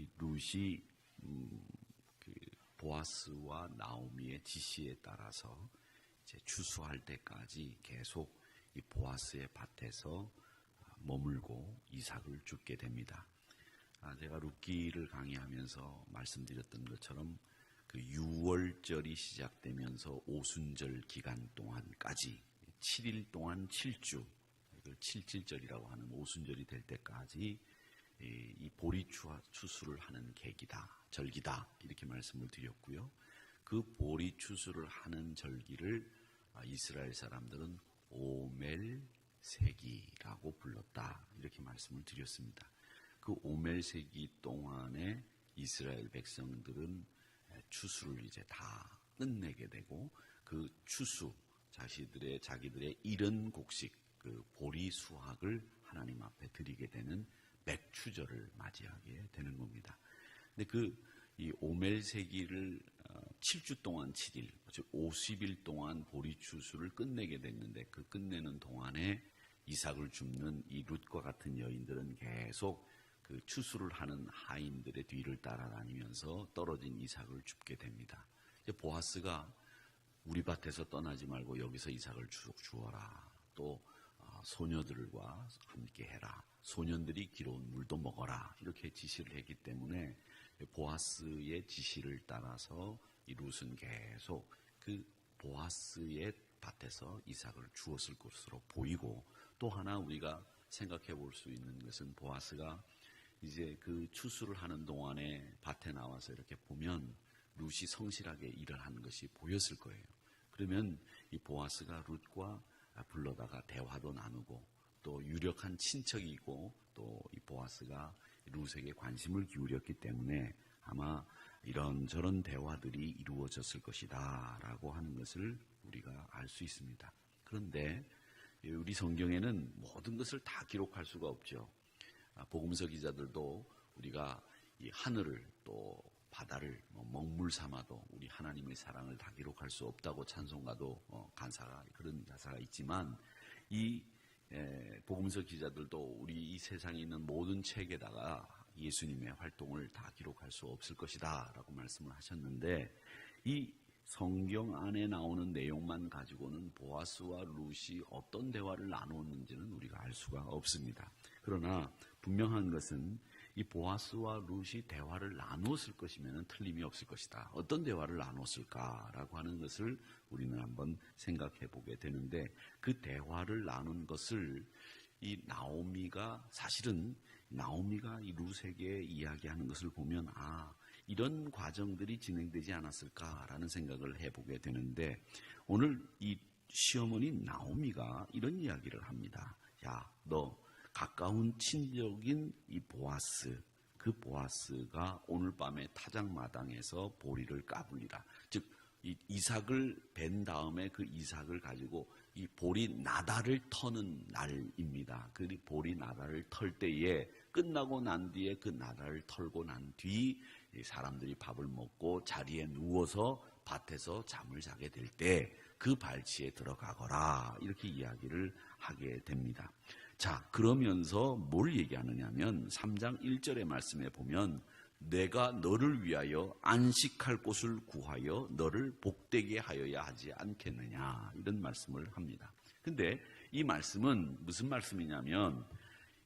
이 룻이 그 보아스와 나오미의 지시에 따라서 이제 추수할 때까지 계속 이 보아스의 밭에서 머물고 이삭을 줍게 됩니다. 제가 룻기를 강의하면서 말씀드렸던 것처럼 그 6월절이 시작되면서 오순절 기간 동안까지 7일 동안 7주, 이걸 7.7절이라고 하는 오순절이 될 때까지 이 보리 추수를 하는 계기다, 절기다 이렇게 말씀을 드렸고요. 그 보리 추수를 하는 절기를 이스라엘 사람들은 오멜세기라고 불렀다 이렇게 말씀을 드렸습니다. 그 오멜세기 동안에 이스라엘 백성들은 추수를 이제 다 끝내게 되고 그 추수 자기들의 이른 곡식 그 보리 수확을 하나님 앞에 드리게 되는 맥추절을 맞이하게 되는 겁니다. 근데 이 오멜세기를 7주 동안 7일, 즉 50일 동안 보리 추수를 끝내게 됐는데 그 끝내는 동안에 이삭을 줍는 이 룻과 같은 여인들은 계속 그 추수를 하는 하인들의 뒤를 따라다니면서 떨어진 이삭을 줍게 됩니다. 이제 보아스가 우리 밭에서 떠나지 말고 여기서 이삭을 쭉 주어라. 또 소녀들과 함께 해라. 소년들이 기러운 물도 먹어라. 이렇게 지시를 했기 때문에 보아스의 지시를 따라서 이 룻은 계속 그 보아스의 밭에서 이삭을 주었을 것으로 보이고, 또 하나 우리가 생각해 볼 수 있는 것은 보아스가 이제 그 추수를 하는 동안에 밭에 나와서 이렇게 보면 룻이 성실하게 일을 하는 것이 보였을 거예요. 그러면 이 보아스가 룻과 불러다가 대화도 나누고 또 유력한 친척이고 또 이 보아스가 룻에게 관심을 기울였기 때문에 아마 이런저런 대화들이 이루어졌을 것이다 라고 하는 것을 우리가 알 수 있습니다. 그런데 우리 성경에는 모든 것을 다 기록할 수가 없죠. 복음서 기자들도 우리가 이 하늘을 또 바다를 먹물 삼아도 우리 하나님의 사랑을 다 기록할 수 없다고 찬송가도 그런 가사가 있지만 이 복음서 기자들도 우리 이 세상에 있는 모든 책에다가 예수님의 활동을 다 기록할 수 없을 것이다 라고 말씀을 하셨는데, 이 성경 안에 나오는 내용만 가지고는 보아스와 룻이 어떤 대화를 나누었는지는 우리가 알 수가 없습니다. 그러나 분명한 것은 이 보아스와 룻이 대화를 나누었을 것이면 틀림이 없을 것이다. 어떤 대화를 나눴을까라고 하는 것을 우리는 한번 생각해 보게 되는데, 그 대화를 나눈 것을 이 나오미가 이 룻에게 이야기하는 것을 보면 이런 과정들이 진행되지 않았을까라는 생각을 해보게 되는데, 오늘 이 시어머니 나오미가 이런 이야기를 합니다. 야, 너 가까운 친족인 이 보아스, 그 보아스가 오늘 밤에 타작마당에서 보리를 까불리라. 즉 이 이삭을 벤 다음에 그 이삭을 가지고 이 보리 나달을 터는 날입니다. 그 보리 나달을 털 때에 끝나고 난 뒤에 그 나달을 털고 난 뒤 사람들이 밥을 먹고 자리에 누워서 밭에서 잠을 자게 될 때 그 발치에 들어가거라 이렇게 이야기를 하게 됩니다. 자, 그러면서 뭘 얘기하느냐면 3장 1절의 말씀에 보면 내가 너를 위하여 안식할 곳을 구하여 너를 복되게 하여야 하지 않겠느냐 이런 말씀을 합니다. 근데 이 말씀은 무슨 말씀이냐면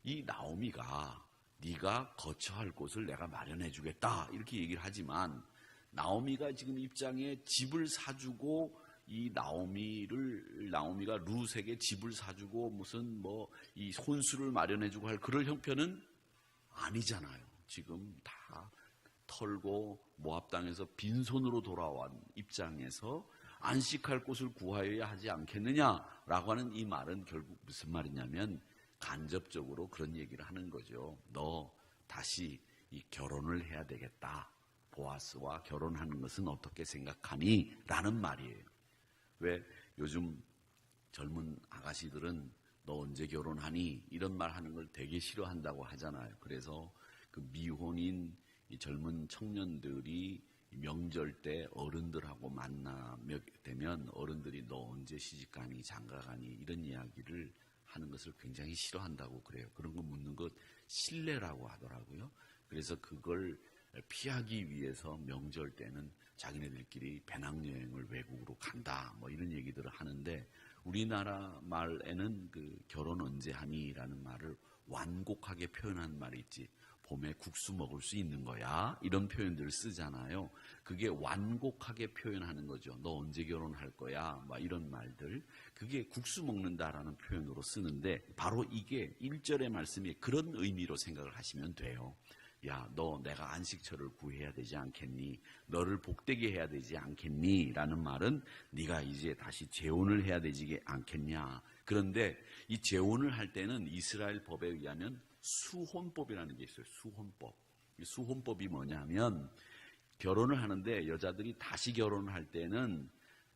이 나오미가 네가 거처할 곳을 내가 마련해 주겠다 이렇게 얘기를 하지만, 나오미가 지금 입장에 집을 사주고 이 나오미가 룻에게 집을 사주고 무슨 이 혼수를 마련해주고 할 그럴 형편은 아니잖아요. 지금 다 털고 모압 땅에서 빈손으로 돌아온 입장에서 안식할 곳을 구하여야 하지 않겠느냐라고 하는 이 말은 결국 무슨 말이냐면 간접적으로 그런 얘기를 하는 거죠. 너 다시 이 결혼을 해야 되겠다. 보아스와 결혼하는 것은 어떻게 생각하니? 라는 말이에요. 왜 요즘 젊은 아가씨들은 너 언제 결혼하니? 이런 말 하는 걸 되게 싫어한다고 하잖아요. 그래서 그 미혼인 이 젊은 청년들이 명절 때 어른들하고 만나게 되면 어른들이 너 언제 시집가니 장가가니 이런 이야기를 하는 것을 굉장히 싫어한다고 그래요. 그런 거 묻는 것 실례라고 하더라고요. 그래서 그걸 피하기 위해서 명절 때는 자기네들끼리 배낭여행을 외국으로 간다 뭐 이런 얘기들을 하는데, 우리나라 말에는 그 결혼 언제 하니라는 말을 완곡하게 표현한 말이 있지. 봄에 국수 먹을 수 있는 거야, 이런 표현들을 쓰잖아요. 그게 완곡하게 표현하는 거죠. 너 언제 결혼할 거야, 막 이런 말들. 그게 국수 먹는다라는 표현으로 쓰는데, 바로 이게 1절의 말씀이 그런 의미로 생각을 하시면 돼요. 야, 너 내가 안식처를 구해야 되지 않겠니? 너를 복되게 해야 되지 않겠니? 라는 말은 네가 이제 다시 재혼을 해야 되지 않겠냐. 그런데 이 재혼을 할 때는 이스라엘 법에 의하면 수혼법이라는 게 있어요. 수혼법. 이 수혼법이 뭐냐면, 결혼을 하는데 여자들이 다시 결혼을 할 때는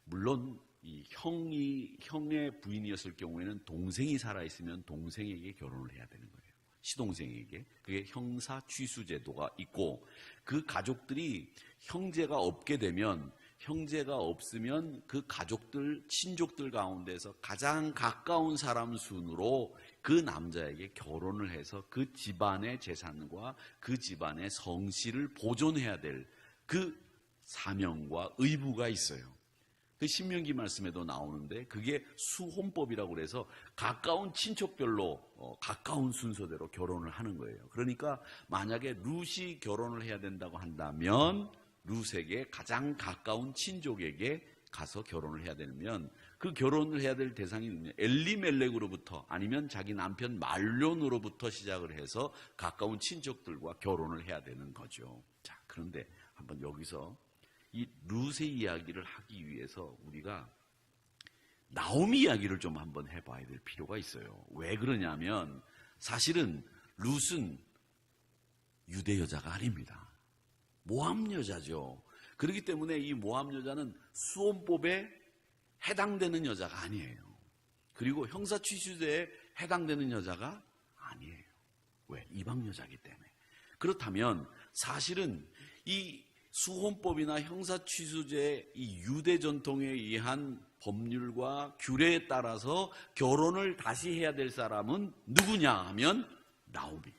물론 이 형의 부인이었을 경우에는 동생이 살아있으면 동생에게 결혼을 해야 되는 거예요. 시동생에게. 그게 형사 취수 제도가 있고, 그 가족들이 형제가 없으면 그 가족들, 친족들 가운데서 가장 가까운 사람 순으로 그 남자에게 결혼을 해서 그 집안의 재산과 그 집안의 성씨를 보존해야 될 그 사명과 의무가 있어요. 그 신명기 말씀에도 나오는데, 그게 수혼법이라고 그래서 가까운 친척별로 가까운 순서대로 결혼을 하는 거예요. 그러니까 만약에 룻이 결혼을 해야 된다고 한다면 룻에게 가장 가까운 친족에게 가서 결혼을 해야 되면, 그 결혼을 해야 될 대상이 엘리멜렉으로부터 아니면 자기 남편 말론으로부터 시작을 해서 가까운 친척들과 결혼을 해야 되는 거죠. 자, 그런데 한번 여기서 이 룻의 이야기를 하기 위해서 우리가 나오미 이야기를 좀 한번 해봐야 될 필요가 있어요. 왜 그러냐면, 사실은 룻은 유대 여자가 아닙니다. 모함 여자죠. 그렇기 때문에 이 모함 여자는 수혼법에 해당되는 여자가 아니에요. 그리고 형사취수제에 해당되는 여자가 아니에요. 왜? 이방 여자이기 때문에. 그렇다면 사실은 이 수혼법이나 형사취수제의 이 유대 전통에 의한 법률과 규례에 따라서 결혼을 다시 해야 될 사람은 누구냐 하면 나오미.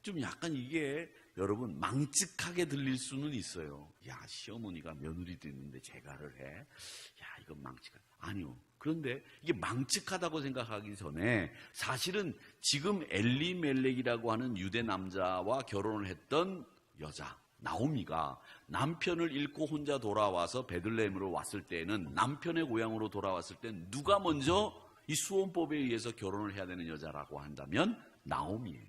좀 약간 이게 여러분 망측하게 들릴 수는 있어요. 야, 시어머니가 며느리도 있는데 재가를 해? 야, 이건 망측하다. 아니요. 그런데 이게 망측하다고 생각하기 전에 사실은 지금 엘리멜렉이라고 하는 유대 남자와 결혼을 했던 여자 나오미가 남편을 잃고 혼자 돌아와서 베들레헴으로 왔을 때는, 남편의 고향으로 돌아왔을 때 누가 먼저 이 수혼법에 의해서 결혼을 해야 되는 여자라고 한다면 나오미예요.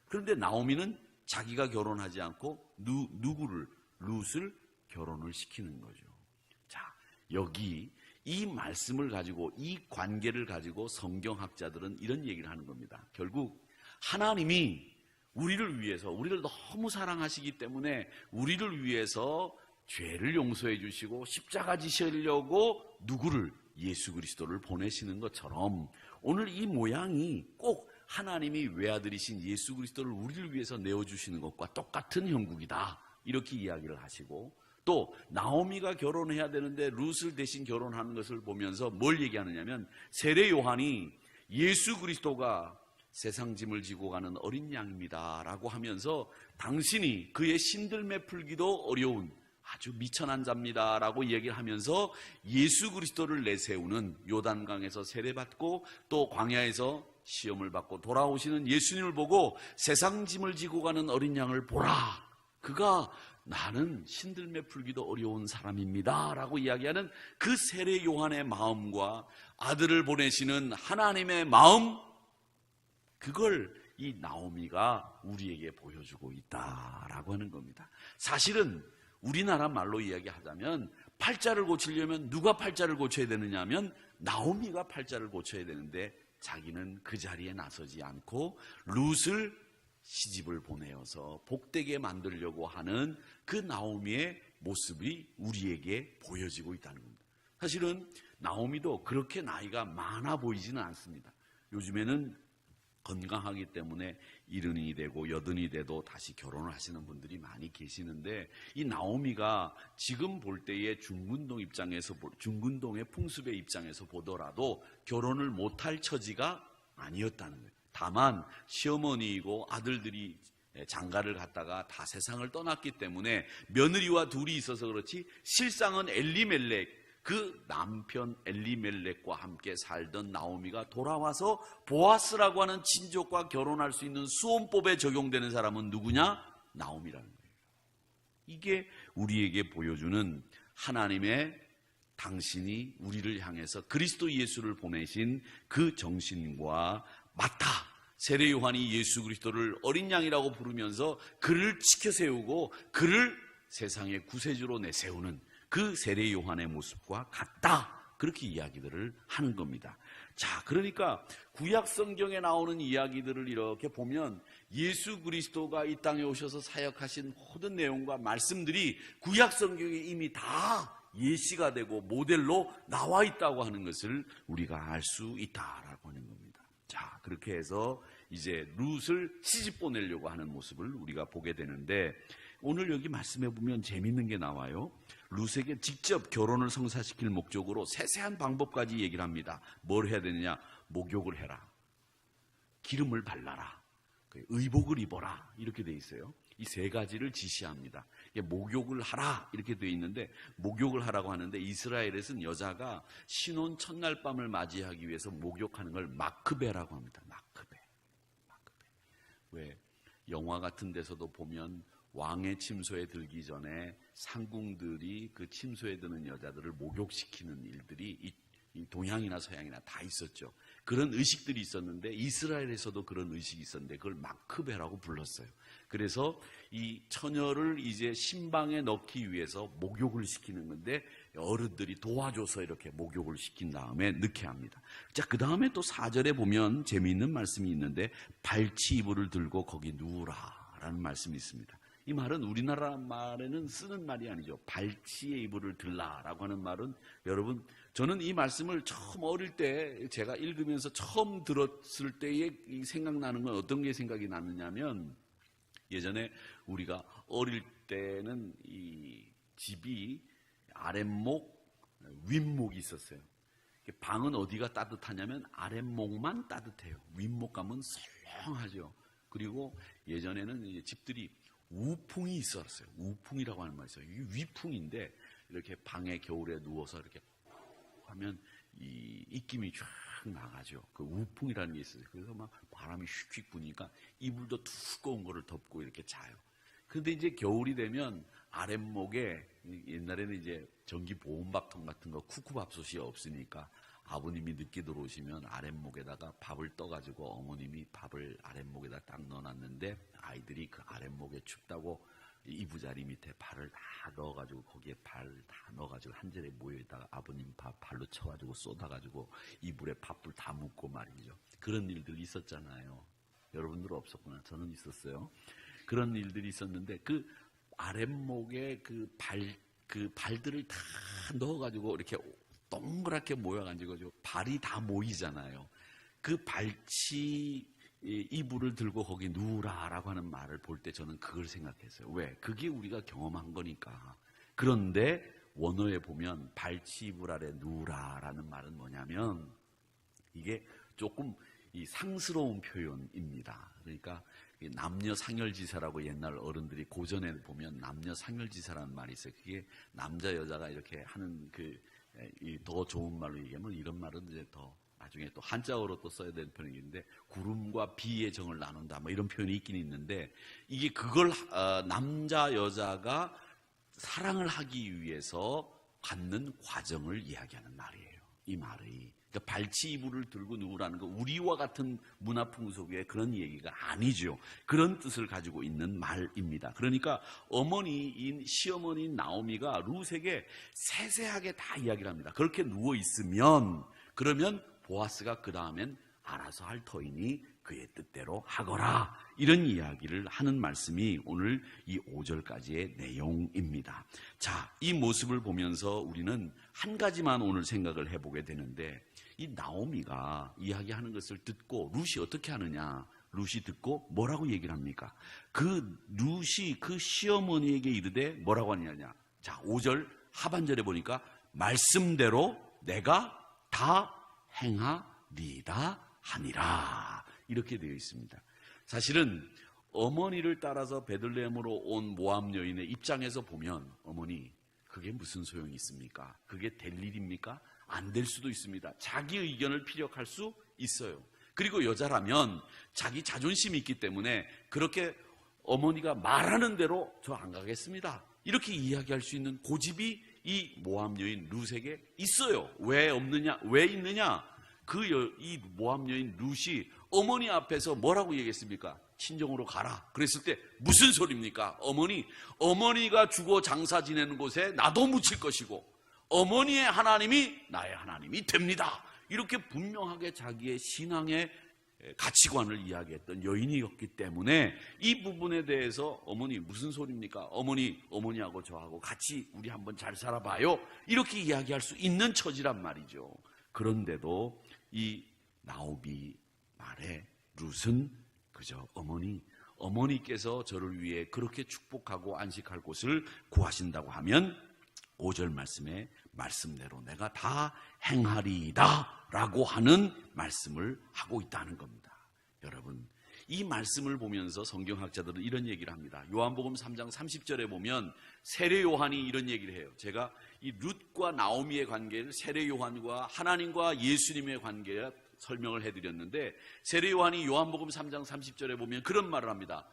그런데 나오미는 자기가 결혼하지 않고 누구를? 룻을 결혼을 시키는 거죠. 자, 여기 이 말씀을 가지고, 이 관계를 가지고 성경학자들은 이런 얘기를 하는 겁니다. 결국 하나님이 우리를 위해서, 우리를 너무 사랑하시기 때문에 우리를 위해서 죄를 용서해 주시고 십자가 지시려고 누구를? 예수 그리스도를 보내시는 것처럼, 오늘 이 모양이 꼭 하나님이 외아들이신 예수 그리스도를 우리를 위해서 내어주시는 것과 똑같은 형국이다, 이렇게 이야기를 하시고, 또 나오미가 결혼해야 되는데 룻을 대신 결혼하는 것을 보면서 뭘 얘기하느냐면, 세례 요한이 예수 그리스도가 세상 짐을 지고 가는 어린 양입니다 라고 하면서, 당신이 그의 신들매 풀기도 어려운 아주 미천한 자입니다 라고 이야기를 하면서 예수 그리스도를 내세우는, 요단강에서 세례받고 또 광야에서 시험을 받고 돌아오시는 예수님을 보고 세상 짐을 지고 가는 어린 양을 보라, 그가 나는 신들매 풀기도 어려운 사람입니다 라고 이야기하는 그 세례 요한의 마음과 아들을 보내시는 하나님의 마음, 그걸 이 나오미가 우리에게 보여주고 있다라고 하는 겁니다. 사실은 우리나라 말로 이야기하자면, 팔자를 고치려면 누가 팔자를 고쳐야 되느냐 하면 나오미가 팔자를 고쳐야 되는데, 자기는 그 자리에 나서지 않고 룻을 시집을 보내어서 복되게 만들려고 하는 그 나오미의 모습이 우리에게 보여지고 있다는 겁니다. 사실은 나오미도 그렇게 나이가 많아 보이지는 않습니다. 요즘에는 건강하기 때문에 70이 되고 80이 돼도 다시 결혼을 하시는 분들이 많이 계시는데, 이 나오미가 지금 볼 때의 중근동의 풍습의 입장에서 보더라도 결혼을 못할 처지가 아니었다는 거예요. 다만 시어머니이고 아들들이 장가를 갔다가 다 세상을 떠났기 때문에 며느리와 둘이 있어서 그렇지 실상은 엘리멜렉, 그 남편 엘리멜렉과 함께 살던 나오미가 돌아와서 보아스라고 하는 친족과 결혼할 수 있는 수혼법에 적용되는 사람은 누구냐? 나오미라는 거예요. 이게 우리에게 보여주는 하나님의 당신이 우리를 향해서 그리스도 예수를 보내신 그 정신과 맞다. 세례 요한이 예수 그리스도를 어린 양이라고 부르면서 그를 지켜 세우고 그를 세상의 구세주로 내세우는 그 세례 요한의 모습과 같다. 그렇게 이야기들을 하는 겁니다. 자, 그러니까 구약 성경에 나오는 이야기들을 이렇게 보면 예수 그리스도가 이 땅에 오셔서 사역하신 모든 내용과 말씀들이 구약 성경에 이미 다 예시가 되고 모델로 나와 있다고 하는 것을 우리가 알 수 있다라고 하는 겁니다. 자, 그렇게 해서 이제 룻을 시집 보내려고 하는 모습을 우리가 보게 되는데, 오늘 여기 말씀해 보면 재밌는 게 나와요. 룻에게 직접 결혼을 성사시킬 목적으로 세세한 방법까지 얘기를 합니다. 뭘 해야 되느냐? 목욕을 해라, 기름을 발라라, 의복을 입어라, 이렇게 돼 있어요. 이 세 가지를 지시합니다. 목욕을 하라 이렇게 돼 있는데, 목욕을 하라고 하는데 이스라엘에서는 여자가 신혼 첫날 밤을 맞이하기 위해서 목욕하는 걸 마크베라고 합니다. 마크베. 왜 영화 같은 데서도 보면 왕의 침소에 들기 전에 상궁들이 그 침소에 드는 여자들을 목욕시키는 일들이 이 동양이나 서양이나 다 있었죠. 그런 의식들이 있었는데 이스라엘에서도 그런 의식이 있었는데 그걸 마크베라고 불렀어요. 그래서 이 처녀를 이제 신방에 넣기 위해서 목욕을 시키는 건데 어른들이 도와줘서 이렇게 목욕을 시킨 다음에 넣게 합니다. 자, 그 다음에 또 4절에 보면 재미있는 말씀이 있는데 발치 이불을 들고 거기 누우라라는 말씀이 있습니다. 이 말은 우리나라 말에는 쓰는 말이 아니죠. 발치의 이불을 들라라고 하는 말은, 여러분, 저는 이 말씀을 처음 어릴 때 제가 읽으면서 처음 들었을 때에 생각나는 건 어떤 게 생각이 나느냐면, 예전에 우리가 어릴 때는 이 집이 아랫목, 윗목이 있었어요. 방은 어디가 따뜻하냐면 아랫목만 따뜻해요. 윗목 가면 설렁하죠. 그리고 예전에는 이제 집들이 우풍이 있었어요. 우풍이라고 하는 말이 있어요. 이 위풍인데 이렇게 방에 겨울에 누워서 이렇게 하면 이 입김이 쫙 나가죠. 그 우풍이라는 게 있어요. 그래서 막 바람이 휙휙 부니까 이불도 두꺼운 거를 덮고 이렇게 자요. 그런데 이제 겨울이 되면 아랫목에, 옛날에는 이제 전기 보온밥통 같은 거 쿠쿠밥솥이 없으니까 아버님이 늦게 들어오시면 아랫목에다가 밥을 떠가지고 어머님이 밥을 아랫목에다 딱 넣어놨는데 아이들이 그 아랫목에 춥다고 이부자리 밑에 발을 다 넣어가지고 거기에 발 다 넣어가지고 한 자리에 모여있다가 아버님 밥 발로 쳐가지고 쏟아가지고 이불에 밥을 다 묻고 말이죠. 그런 일들이 있었잖아요. 여러분들 없었구나. 저는 있었어요. 그런 일들이 있었는데 그 아랫목에 그 발들을 다 넣어가지고 이렇게 동그랗게 모여가지고 발이 다 모이잖아요. 그 발치 이불을 들고 거기 누우라라고 하는 말을 볼 때 저는 그걸 생각했어요. 왜? 그게 우리가 경험한 거니까. 그런데 원어에 보면 발치 이불 아래 누우라라는 말은 뭐냐면 이게 조금 이 상스러운 표현입니다. 그러니까 남녀 상열지사라고 옛날 어른들이 고전에 보면 남녀 상열지사라는 말이 있어요. 그게 남자 여자가 이렇게 하는 더 좋은 말로 얘기하면 이런 말은 이제 더 나중에 또 한자어로 또 써야 되는 표현인데 구름과 비의 정을 나눈다 뭐 이런 표현이 있긴 있는데 이게 그걸 남자 여자가 사랑을 하기 위해서 갖는 과정을 이야기하는 말이에요. 이 말이. 그러니까 발치 이불을 들고 누우라는 거 우리와 같은 문화 풍속의 그런 얘기가 아니죠. 그런 뜻을 가지고 있는 말입니다. 그러니까 어머니인 시어머니인 나오미가 룻에게 세세하게 다 이야기를 합니다. 그렇게 누워 있으면 그러면 보아스가 그 다음엔 알아서 할 터이니 그의 뜻대로 하거라. 이런 이야기를 하는 말씀이 오늘 이 5절까지의 내용입니다. 자, 이 모습을 보면서 우리는 한 가지만 오늘 생각을 해보게 되는데 이 나오미가 이야기하는 것을 듣고 룻이 어떻게 하느냐. 룻이 듣고 뭐라고 얘기를 합니까? 그 룻이 그 시어머니에게 이르되 뭐라고 하느냐. 자, 5절 하반절에 보니까 말씀대로 내가 다 행하리이다 하니라. 이렇게 되어 있습니다. 사실은 어머니를 따라서 베들레헴으로 온 모압 여인의 입장에서 보면 어머니 그게 무슨 소용이 있습니까? 그게 될 일입니까? 안 될 수도 있습니다. 자기 의견을 피력할 수 있어요. 그리고 여자라면 자기 자존심이 있기 때문에 그렇게 어머니가 말하는 대로 저 안 가겠습니다, 이렇게 이야기할 수 있는 고집이 이 모압 여인 룻에게 있어요. 왜 없느냐? 왜 있느냐? 이 모압 여인 룻이 어머니 앞에서 뭐라고 얘기했습니까? 친정으로 가라. 그랬을 때 무슨 소리입니까? 어머니가 죽어 장사 지내는 곳에 나도 묻힐 것이고 어머니의 하나님이 나의 하나님이 됩니다. 이렇게 분명하게 자기의 신앙의 가치관을 이야기했던 여인이었기 때문에 이 부분에 대해서 어머니 무슨 소리입니까? 어머니하고 저하고 같이 우리 한번 잘 살아봐요, 이렇게 이야기할 수 있는 처지란 말이죠. 그런데도 이 나오미 말에 룻은 그저 어머니께서 저를 위해 그렇게 축복하고 안식할 곳을 구하신다고 하면 5절 말씀에 말씀대로 내가 다 행하리이다 라고 하는 말씀을 하고 있다는 겁니다. 여러분, 이 말씀을 보면서 성경학자들은 이런 얘기를 합니다. 요한복음 3장 30절에 보면 세례 요한이 이런 얘기를 해요. 제가 이 룻과 나오미의 관계를 세례 요한과 하나님과 예수님의 관계에 설명을 해드렸는데, 세례 요한이 요한복음 3장 30절에 보면 그런 말을 합니다.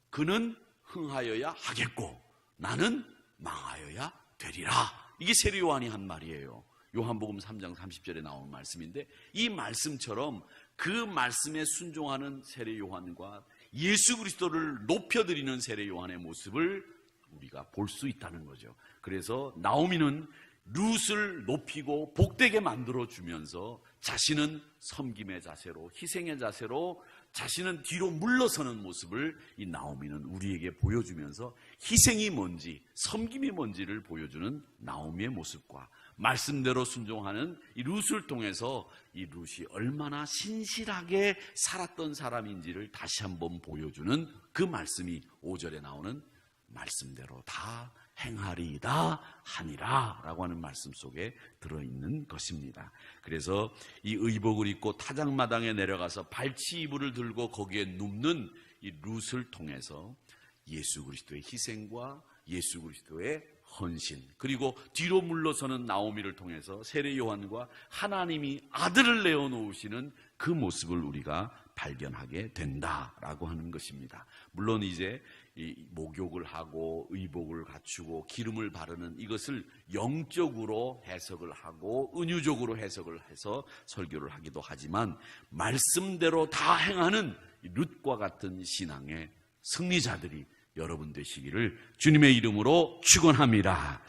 그는 흥하여야 하겠고 나는 망하여야 되리라. 이게 세례 요한이 한 말이에요. 요한복음 3장 30절에 나온 말씀인데, 이 말씀처럼 그 말씀에 순종하는 세례 요한과 예수 그리스도를 높여드리는 세례 요한의 모습을 우리가 볼 수 있다는 거죠. 그래서 나오미는 룻을 높이고 복되게 만들어주면서 자신은 섬김의 자세로, 희생의 자세로 자신은 뒤로 물러서는 모습을 이 나오미는 우리에게 보여주면서 희생이 뭔지, 섬김이 뭔지를 보여주는 나오미의 모습과 말씀대로 순종하는 이 룻을 통해서 이 룻이 얼마나 신실하게 살았던 사람인지를 다시 한번 보여주는 그 말씀이 5절에 나오는 말씀대로 다 행하리이다 하니라 라고 하는 말씀 속에 들어있는 것입니다. 그래서 이 의복을 입고 타작마당에 내려가서 발치 이불을 들고 거기에 눕는 이 룻을 통해서 예수 그리스도의 희생과 예수 그리스도의 헌신, 그리고 뒤로 물러서는 나오미를 통해서 세례 요한과 하나님이 아들을 내어놓으시는 그 모습을 우리가 발견하게 된다라고 하는 것입니다. 물론 이제 이 목욕을 하고 의복을 갖추고 기름을 바르는 이것을 영적으로 해석을 하고 은유적으로 해석을 해서 설교를 하기도 하지만, 말씀대로 다 행하는 룻과 같은 신앙의 승리자들이 여러분 되시기를 주님의 이름으로 축원합니다.